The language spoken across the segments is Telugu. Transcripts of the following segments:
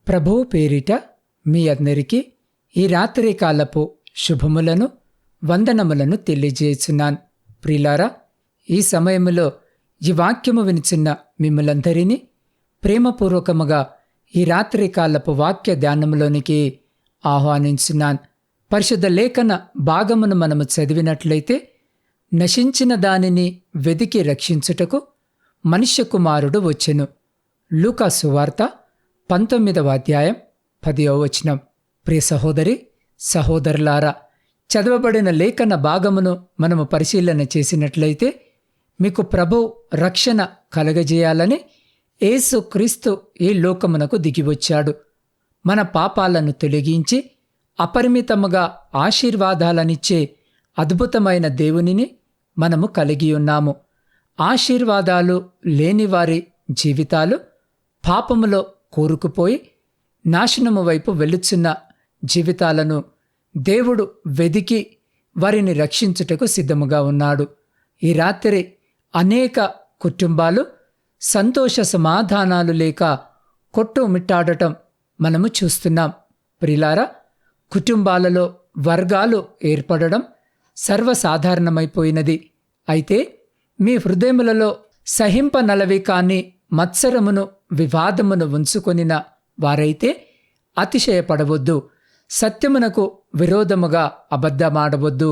ప్రభువు పేరిట మీ అందరికీ ఈ రాత్రి కాలపు శుభములను వందనములను తెలియజేస్తున్నాను. ప్రియులారా, ఈ సమయములో ఈ వాక్యము వినిచున్న మిమ్మలందరినీ ప్రేమపూర్వకముగా ఈ రాత్రి కాలపు వాక్య ధ్యానములోనికి ఆహ్వానించున్నాను. పరిశుద్ధ లేఖన భాగమును మనము చదివినట్లయితే, నశించిన దానిని వెదికి రక్షించుటకు మనుష్య కుమారుడు వచ్చెను. లూకా సువార్త 19వ అధ్యాయం 10వ వచనం. ప్రియ సహోదరి సహోదరులారా, చదవబడిన లేఖన భాగమును మనము పరిశీలన చేసినట్లయితే, మీకు ప్రభు రక్షణ కలగజేయాలని యేసు క్రీస్తు ఈ లోకమునకు దిగివచ్చాడు. మన పాపాలను తొలగించి అపరిమితముగా ఆశీర్వాదాలనిచ్చే అద్భుతమైన దేవునిని మనము కలిగి ఉన్నాము. ఆశీర్వాదాలు లేని వారి జీవితాలు పాపములో కూరుకుపోయి నాశనము వైపు వెళుచున్న జీవితాలను దేవుడు వెదికి వారిని రక్షించుటకు సిద్ధముగా ఉన్నాడు. ఈ రాత్రి అనేక కుటుంబాలు సంతోష సమాధానాలు లేక కొట్టుమిట్టాడటం మనము చూస్తున్నాం. ప్రియులారా, కుటుంబాలలో వర్గాలు ఏర్పడడం సర్వసాధారణమైపోయినది. అయితే మీ హృదయములలో సహింపనలవి కాని మత్సరమును వివాదమును ఉంచుకొనిన వారైతే అతిశయపడవద్దు. సత్యమునకు విరోధముగా అబద్ధమాడవద్దు.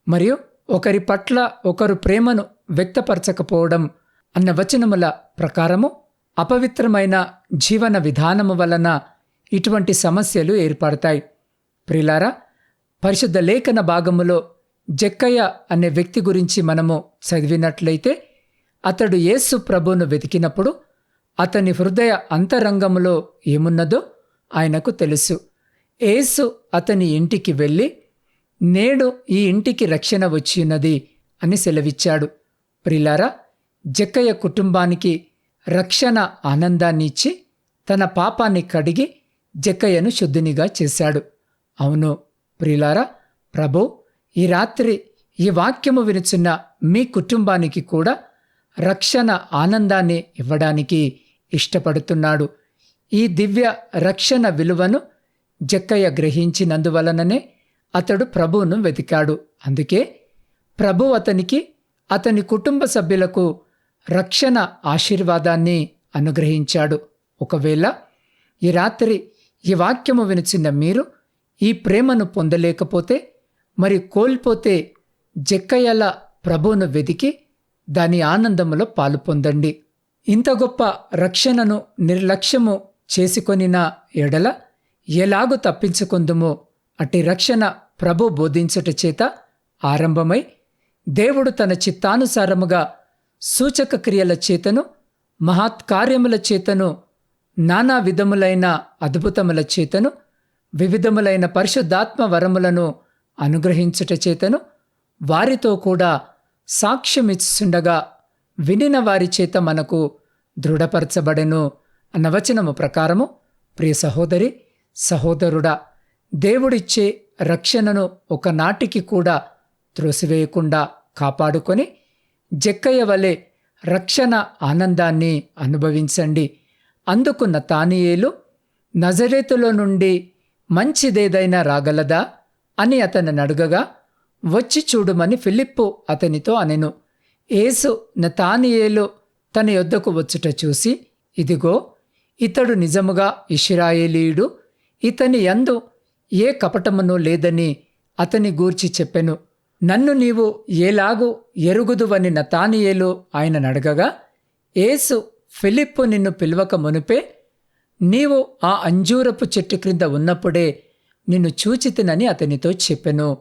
మరియు ఒకరి పట్ల ఒకరు ప్రేమను వ్యక్తపరచకపోవడం అన్న వచనముల ప్రకారము అపవిత్రమైన జీవన విధానము వలన ఇటువంటి సమస్యలు ఏర్పడతాయి. ప్రియులారా, పరిశుద్ధ లేఖన భాగములో జక్కయ్య అనే వ్యక్తి గురించి మనము చదివినట్లయితే, అతడు యేసు ప్రభువును వెతికినప్పుడు అతని హృదయ అంతరంగములో ఏమున్నదో ఆయనకు తెలుసు. యేసు అతని ఇంటికి వెళ్ళి, నేడు ఈ ఇంటికి రక్షణ వచ్చినది అని సెలవిచ్చాడు. ప్రియులారా, జక్కయ్య కుటుంబానికి రక్షణ ఆనందాన్ని ఇచ్చి తన పాపాన్ని కడిగి జక్కయ్యను శుద్ధినిగా చేశాడు. అవును ప్రియులారా, ప్రభు ఈ రాత్రి ఈ వాక్యము వినుచున్న మీ కుటుంబానికి కూడా రక్షణ ఆనందాన్ని ఇవ్వడానికి ఇష్టపడుతున్నాడు. ఈ దివ్య రక్షణ విలువను జక్కయ్య గ్రహించినందువలననే అతడు ప్రభువును వెతికాడు. అందుకే ప్రభు అతనికి, అతని కుటుంబ సభ్యులకు రక్షణ ఆశీర్వాదాన్ని అనుగ్రహించాడు. ఒకవేళ ఈ రాత్రి ఈ వాక్యము వినిచిన మీరు ఈ ప్రేమను పొందలేకపోతే, మరి కోల్పోతే, జక్కయ్యల ప్రభువును వెతికి దాని ఆనందములో పాలు పొందండి. ఇంత గొప్ప రక్షణను నిర్లక్ష్యము చేసుకొనిన ఎడల ఎలాగూ తప్పించుకుందుమో అట్టి రక్షణ ప్రభు బోధించుట చేత ఆరంభమై దేవుడు తన చిత్తానుసారముగా సూచక క్రియల చేతను, మహత్కార్యముల చేతను, నానా విధములైన అద్భుతముల చేతను, వివిధములైన పరిశుద్ధాత్మ వరములను అనుగ్రహించుట చేతను వారితో కూడా సాక్ష్యమిచ్చుండగా వినిన వారి చేత మనకు దృఢపరచబడెను అన్న వచనము ప్రకారము, ప్రియ సహోదరి సహోదరుడా, దేవుడిచ్చే రక్షణను ఒకనాటికి కూడా త్రోసివేయకుండా కాపాడుకొని జక్కయ్య వలె రక్షణ ఆనందాన్ని అనుభవించండి. అందుకు నతానియేలు, నజరేతులో నుండి మంచిదేదైనా రాగలదా అని అతన్ని అడుగగా, వచ్చి చూడుమని ఫిలిప్పు అతనితో అనెను. యేసు నతానియేలు తన యొద్దకు వచ్చుట చూసి, ఇదిగో ఇతడు నిజముగా ఇశ్రాయేలీయుడు, ఇతని యందు ఏ కపటమును లేదని అతని గూర్చి చెప్పెను. నన్ను నీవు ఏలాగూ ఎరుగుదువని నతానియేలు ఆయనను అడగగా, యేసు ఫిలిప్పు నిన్ను పిలవక మునుపే నీవు ఆ అంజూరపు చెట్టు క్రింద ఉన్నప్పుడే నిన్ను చూచితినని అతనితో చెప్పెను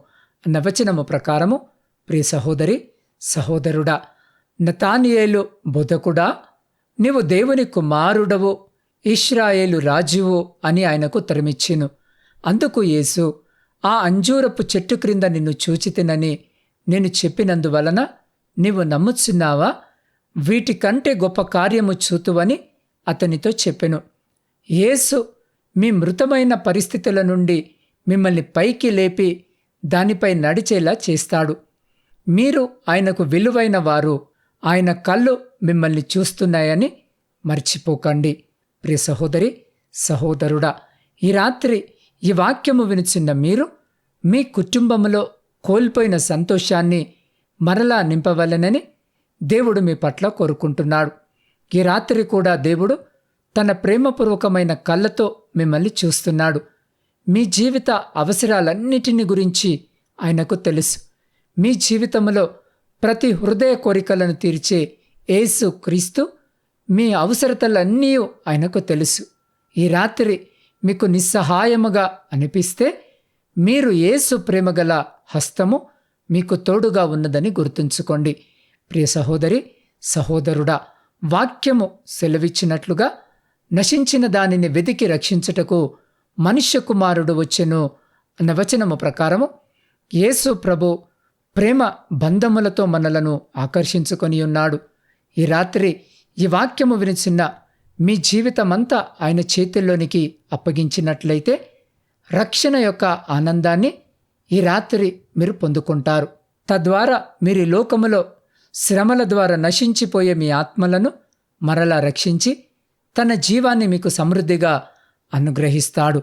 అన్న వచనము ప్రకారము, ప్రియ సహోదరి సహోదరుడా, నతానియేలు బోధకుడా, నీవు దేవుని కుమారుడవు, ఇశ్రాయేలు రాజువు అని ఆయనకు ఉత్తరమిచ్చెను. అందుకు యేసు, ఆ అంజూరపు చెట్టు క్రింద నిన్ను చూచితినని నేను చెప్పినందువలన నీవు నమ్ముచున్నావా? వీటికంటే గొప్ప కార్యము చూతువని అతనితో చెప్పెను. యేసు మీ మృతమైన పరిస్థితుల నుండి మిమ్మల్ని పైకి లేపి దానిపై నడిచేలా చేస్తాడు. మీరు ఆయనకు విలువైన వారు. ఆయన కళ్ళు మిమ్మల్ని చూస్తున్నాయని మర్చిపోకండి. ప్రియ సహోదరి సహోదరుడా, ఈ రాత్రి ఈ వాక్యము వినుచున్న మీరు మీ కుటుంబములో కోల్పోయిన సంతోషాన్ని మరలా నింపవలెనని దేవుడు మీ పట్ల కోరుకుంటున్నాడు. ఈ రాత్రి కూడా దేవుడు తన ప్రేమపూర్వకమైన కళ్ళతో మిమ్మల్ని చూస్తున్నాడు. మీ జీవిత అవసరాలన్నిటిని గురించి ఆయనకు తెలుసు. మీ జీవితంలో ప్రతి హృదయ కోరికలను తీర్చే యేసు క్రీస్తు మీ అవసరతలన్నీ ఆయనకు తెలుసు. ఈ రాత్రి మీకు నిస్సహాయముగా అనిపిస్తే మీరు యేసు ప్రేమగల హస్తము మీకు తోడుగా ఉన్నదని గుర్తుంచుకోండి. ప్రియ సహోదరి, సహోదరుడా, వాక్యము సెలవిచ్చినట్లుగా నశించిన దానిని వెదికి రక్షించుటకు మనుష్య కుమారుడు వచ్చెను అన్న వచనము ప్రకారము యేసు ప్రభు ప్రేమ బంధములతో మనలను ఆకర్షించుకొని ఉన్నాడు. ఈ రాత్రి ఈ వాక్యము వినిచిన్న మీ జీవితమంతా ఆయన చేతుల్లోనికి అప్పగించినట్లయితే రక్షణ యొక్క ఆనందాన్ని ఈ రాత్రి మీరు పొందుకుంటారు. తద్వారా మీరు ఈ లోకములో శ్రమల ద్వారా నశించిపోయే మీ ఆత్మలను మరలా రక్షించి తన జీవాన్ని మీకు సమృద్ధిగా అనుగ్రహిస్తాడు.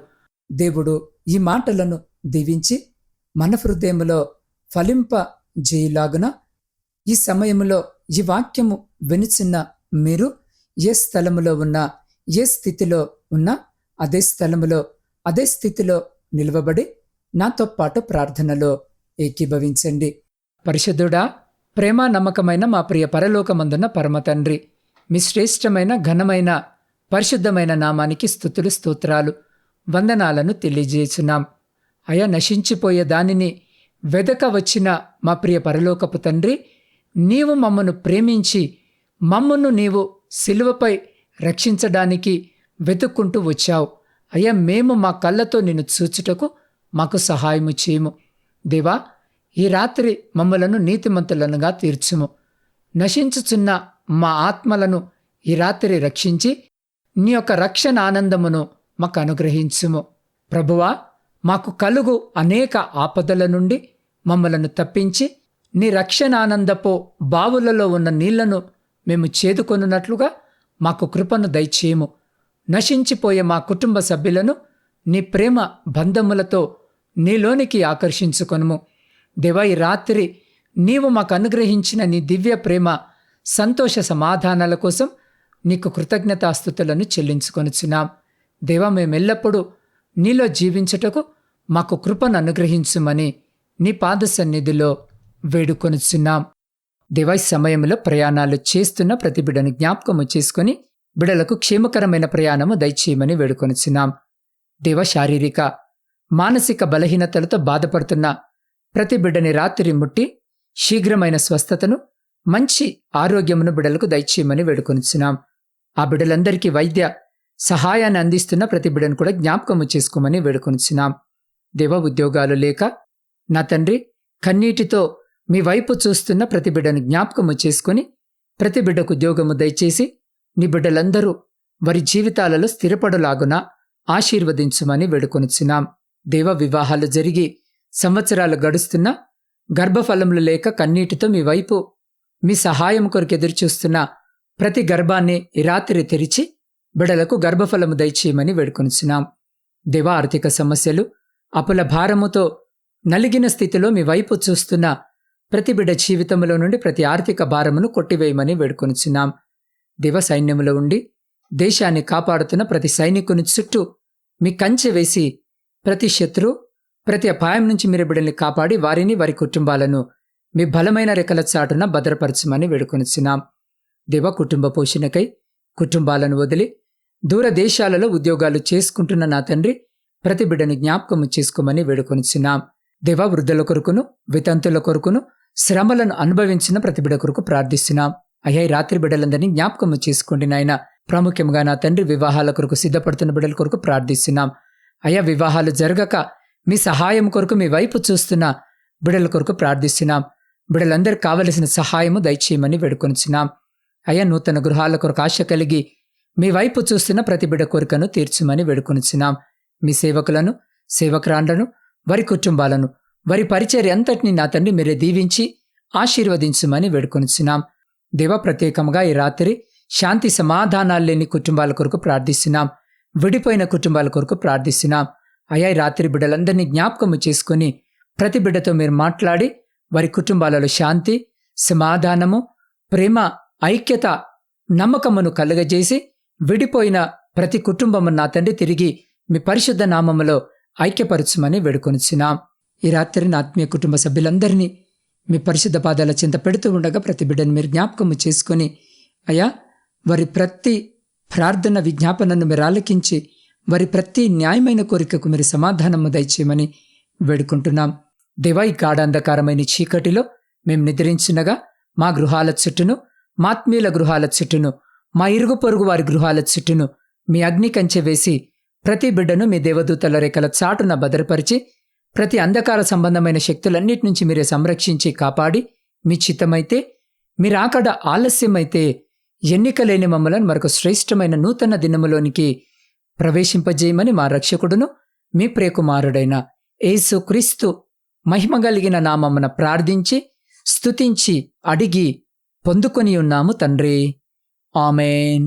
దేవుడు ఈ మాటలను దీవించి మన హృదయములో ఫలింపజేయులాగున ఈ సమయంలో ఈ వాక్యము వినుచున్న మీరు ఏ స్థలములో ఉన్నా, ఏ స్థితిలో ఉన్నా అదే స్థలములో అదే స్థితిలో నిలవబడి నాతో పాటు ప్రార్థనలో ఏకీభవించండి. పరిశుద్ధుడా, ప్రేమ నమ్మకమైన మా ప్రియ పరలోకమందున్న పరమ తండ్రి, మీ శ్రేష్టమైన ఘనమైన పరిశుద్ధమైన నామానికి స్తుతులు స్తోత్రాలు వందనాలను తెలియజేస్తున్నాం. అయా, నశించిపోయే దానిని వెదక వచ్చిన మా ప్రియ పరలోకపు తండ్రి, నీవు మమ్మను ప్రేమించి మమ్మను నీవు సిలువపై రక్షించడానికి వెతుక్కుంటూ వచ్చావు. అయ్యా, మేము మా కళ్ళతో నిన్ను చూచుటకు మాకు సహాయము చేయము. దేవా, ఈ రాత్రి మమ్మలను నీతిమంతులనుగా తీర్చుము. నశించుచున్న మా ఆత్మలను ఈ రాత్రి రక్షించి నీ యొక్క రక్షణ ఆనందమును మాకు అనుగ్రహించుము. ప్రభువా, మాకు కలుగు అనేక ఆపదల నుండి మమ్మలను తప్పించి నీ రక్షణానందపు బావులలో ఉన్న నీళ్లను మేము చేదుకొనున్నట్లుగా మాకు కృపను దయచేయము. నశించిపోయే మా కుటుంబ సభ్యులను నీ ప్రేమ బంధములతో నీలోనికి ఆకర్షించుకొనుము. దేవా, ఈ రాత్రి నీవు మాకు అనుగ్రహించిన నీ దివ్య ప్రేమ, సంతోష సమాధానాల కోసం నీకు కృతజ్ఞతాస్తుతులను చెల్లించుకొనుచున్నాం. దేవా, మేమెల్లప్పుడూ నీలో జీవించుటకు మాకు కృపను అనుగ్రహించుమని నీ పాద సన్నిధిలో వేడుకొనుచున్నాం. దేవా, ఈ సమయంలో ప్రయాణాలు చేస్తున్న ప్రతి బిడ్డను జ్ఞాపకము చేసుకుని బిడలకు క్షేమకరమైన ప్రయాణము దయచేయమని వేడుకొనుచున్నాం. దేవ, శారీరక మానసిక బలహీనతలతో బాధపడుతున్న ప్రతి బిడ్డని రాత్రి ముట్టి శీఘ్రమైన స్వస్థతను, మంచి ఆరోగ్యమును బిడలకు దయచేయమని వేడుకొనుచున్నాం. ఆ బిడ్డలందరికీ వైద్య సహాయాన్ని అందిస్తున్న ప్రతి బిడ్డను కూడా జ్ఞాపకము చేసుకోమని వేడుకొనుచున్నాం. దేవ, ఉద్యోగాలు లేక నా తండ్రి కన్నీటితో మీ వైపు చూస్తున్న ప్రతి బిడ్డను జ్ఞాపకము చేసుకుని ప్రతి బిడ్డకు ఉద్యోగము దయచేసి నీ బిడ్డలందరూ వారి జీవితాలలో స్థిరపడులాగున ఆశీర్వదించుమని వేడుకొనుచున్నాం. దేవ, వివాహాలు జరిగి సంవత్సరాలు గడుస్తున్నా గర్భఫలములు లేక కన్నీటితో మీ వైపు మీ సహాయం కొరకు ఎదురుచూస్తున్న ప్రతి గర్భాన్ని ఈ రాత్రి తెరిచి బిడలకు గర్భఫలము దయచేయమని వేడుకొనుచున్నాం. దేవ, ఆర్థిక సమస్యలు, అప్పుల భారముతో నలిగిన స్థితిలో మీ వైపు చూస్తున్న ప్రతి బిడ్డ జీవితంలో నుండి ప్రతి ఆర్థిక భారమును కొట్టివేయమని వేడుకొనుచున్నాం. దేవ, సైన్యములో ఉండి దేశాన్ని కాపాడుతున్న ప్రతి సైనికుని చుట్టూ మీ కంచె వేసి ప్రతి శత్రు, ప్రతి అపాయం నుంచి మీరు బిడ్డల్ని కాపాడి వారిని, వారి కుటుంబాలను మీ బలమైన రెక్కల చాటున భద్రపరచమని వేడుకొనుచున్నాం. దేవ, కుటుంబ పోషణకై కుటుంబాలను వదిలి దూర దేశాలలో ఉద్యోగాలు చేసుకుంటున్న నా తండ్రి ప్రతి బిడ్డను జ్ఞాపకము చేసుకోమని వేడుకొనుచున్నాం. దేవ, వృద్ధుల కొరకును వితంతుల కొరకును శ్రమలను అనుభవించిన ప్రతి బిడ్డ కొరకు ప్రార్థిస్తున్నాం. అయ్యా, ఈ రాత్రి బిడ్డలందరినీ జ్ఞాపకము చేసుకోండి నాయన. ప్రాముఖ్యంగా నా తండ్రి వివాహాల కొరకు సిద్ధపడుతున్న బిడ్డల కొరకు ప్రార్థిస్తున్నాం. అయ్యా, వివాహాలు జరగక మీ సహాయం కొరకు మీ వైపు చూస్తున్న బిడ్డల కొరకు ప్రార్థిస్తున్నాం. బిడ్డలందరికీ కావలసిన సహాయము దయచేయమని వేడుకొనుచున్నాం. అయ్యా, నూతన గృహాల కొరకు ఆశ కలిగి మీ వైపు చూస్తున్న ప్రతి బిడ్డ కోరికను తీర్చుమని వేడుకొనుచున్నాం. మీ సేవకులను, సేవకురాండ్లను, వారి కుటుంబాలను, వారి పరిచర్య అంతటినీ నా తండ్రి మీరే దీవించి ఆశీర్వదించుమని వేడుకొనుచున్నాం. దేవ, ప్రత్యేకంగా ఈ రాత్రి శాంతి సమాధానాలు లేని కుటుంబాల కొరకు ప్రార్థిస్తున్నాం. విడిపోయిన కుటుంబాల కొరకు ప్రార్థిస్తున్నాం. అయా ఈ రాత్రి బిడ్డలందరినీ జ్ఞాపకము చేసుకుని ప్రతి బిడ్డతో మీరు మాట్లాడి వారి కుటుంబాలలో శాంతి, సమాధానము, ప్రేమ, ఐక్యత, నమ్మకమును కలుగజేసి విడిపోయిన ప్రతి కుటుంబము నా తండ్రి తిరిగి మీ పరిశుద్ధ నామములో ఐక్యపరచుమని వేడుకొనిచున్నాం. ఈ రాత్రి నా ఆత్మీయ కుటుంబ సభ్యులందరినీ మీ పరిశుద్ధ పాదాల చింత పెడుతూ ఉండగా ప్రతి బిడ్డను మీరు జ్ఞాపకము చేసుకొని అయ్యా వారి ప్రతి ప్రార్థన విజ్ఞాపనను మీరు ఆలకించి వారి ప్రతి న్యాయమైన కోరికకు మీరు సమాధానము దయచేయమని వేడుకుంటున్నాం. దేవా, ఈ గాఢాంధకారమైన చీకటిలో మేము నిద్రించినగా మా గృహాల చుట్టూను, మా ఆత్మీయుల గృహాల చుట్టూను, మా ఇరుగు పొరుగు వారి గృహాల చుట్టూను మీ అగ్ని కంచె వేసి ప్రతి బిడ్డను మీ దేవదూతల రేఖల చాటున భద్రపరిచి ప్రతి అంధకార సంబంధమైన శక్తులన్నిటి నుంచి మీరే సంరక్షించి కాపాడి మీ చిత్తమైతే మీరు ఆకడ ఆలస్యమైతే ఎన్నికలేని మమ్మలను మరొక శ్రేష్టమైన నూతన దినములోనికి ప్రవేశింపజేయమని మా రక్షకుడును మీ ప్రియకుమారుడైన యేసు క్రీస్తు మహిమగలిగిన నామమున ప్రార్థించి స్తుతించి అడిగి పొందుకొని ఉన్నాము తండ్రి. ఆమేన్.